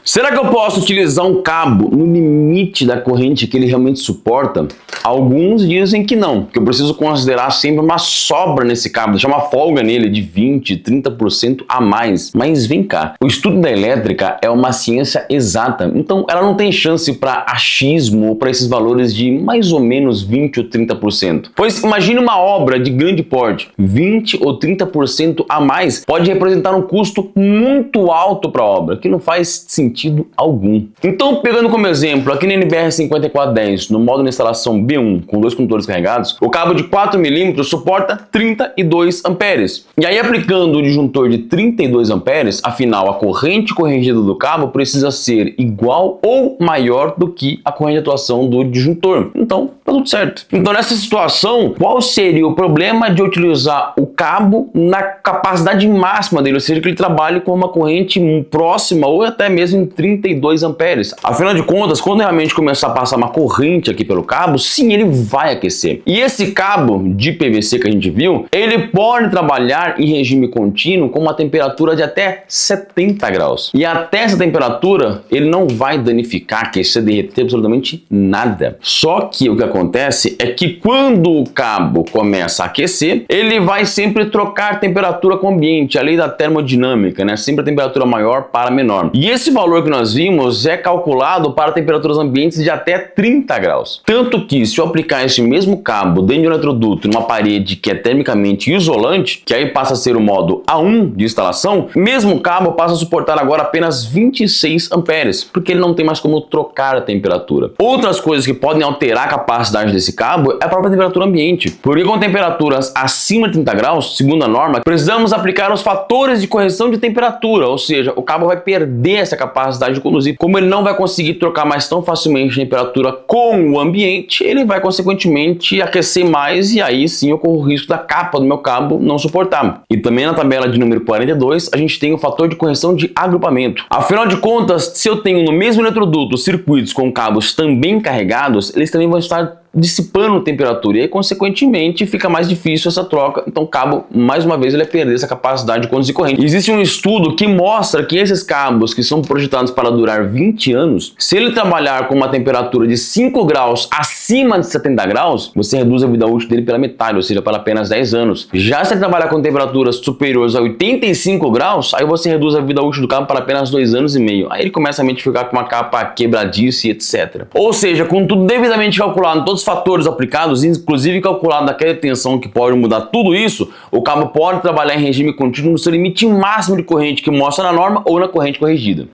Será que eu posso utilizar um cabo no limite da corrente que ele realmente suporta? Alguns dizem que não, que eu preciso considerar sempre uma sobra nesse cabo, deixar uma folga nele de 20, 30% a mais. Mas vem cá, o estudo da elétrica é uma ciência exata, então ela não tem chance para achismo ou para esses valores de mais ou menos 20 ou 30%. Pois imagine uma obra de grande porte, 20 ou 30% a mais pode representar um custo muito alto para a obra, que não faz sentido algum. Então, pegando como exemplo, aqui na NBR 5410, no módulo de instalação B1, com dois condutores carregados, o cabo de 4 mm suporta 32 amperes. E aí, aplicando o disjuntor de 32 amperes, afinal, a corrente corrigida do cabo precisa ser igual ou maior do que a corrente de atuação do disjuntor. Então, tá tudo certo. Então, nessa situação, qual seria o problema de utilizar o cabo na capacidade máxima dele, ou seja, que ele trabalhe com uma corrente próxima ou até mesmo em 32 amperes. Afinal de contas, quando realmente começar a passar uma corrente aqui pelo cabo, sim, ele vai aquecer. E esse cabo de PVC que a gente viu, ele pode trabalhar em regime contínuo com uma temperatura de até 70 graus. E até essa temperatura, ele não vai danificar, aquecer, derreter absolutamente nada. Só que o que acontece é que quando o cabo começa a aquecer, ele vai sempre trocar temperatura com o ambiente, a lei da termodinâmica, né? Sempre a temperatura maior para menor. E esse valor que nós vimos é calculado para temperaturas ambientes de até 30 graus. Tanto que, se eu aplicar esse mesmo cabo dentro de um eletroduto numa parede que é termicamente isolante, que aí passa a ser o modo A1 de instalação, mesmo cabo passa a suportar agora apenas 26 amperes, porque ele não tem mais como trocar a temperatura. Outras coisas que podem alterar a capacidade desse cabo é a própria temperatura ambiente, porque com temperaturas acima de 30 graus, segundo a norma, precisamos aplicar os fatores de correção de temperatura, ou seja, o cabo vai perder essa capacidade de conduzir. Como ele não vai conseguir trocar mais tão facilmente a temperatura com o ambiente, ele vai consequentemente aquecer mais e aí sim eu corro o risco da capa do meu cabo não suportar. E também na tabela de número 42 a gente tem o fator de correção de agrupamento. Afinal de contas, se eu tenho no mesmo eletroduto circuitos com cabos também carregados, eles também vão estar dissipando temperatura e aí, consequentemente, fica mais difícil essa troca. Então, o cabo, mais uma vez, ele vai perder essa capacidade de conduzir corrente. Existe um estudo que mostra que esses cabos que são projetados para durar 20 anos, se ele trabalhar com uma temperatura de 5 graus acima de 70 graus, você reduz a vida útil dele pela metade, ou seja, para apenas 10 anos. Já se ele trabalhar com temperaturas superiores a 85 graus, aí você reduz a vida útil do cabo para apenas 2 anos e meio. Aí ele começa a ficar com uma capa quebradiça e etc. Ou seja, com tudo devidamente calculado, todos os fatores aplicados, inclusive calculado aquela tensão que pode mudar tudo isso, o cabo pode trabalhar em regime contínuo no seu limite máximo de corrente que mostra na norma ou na corrente corrigida.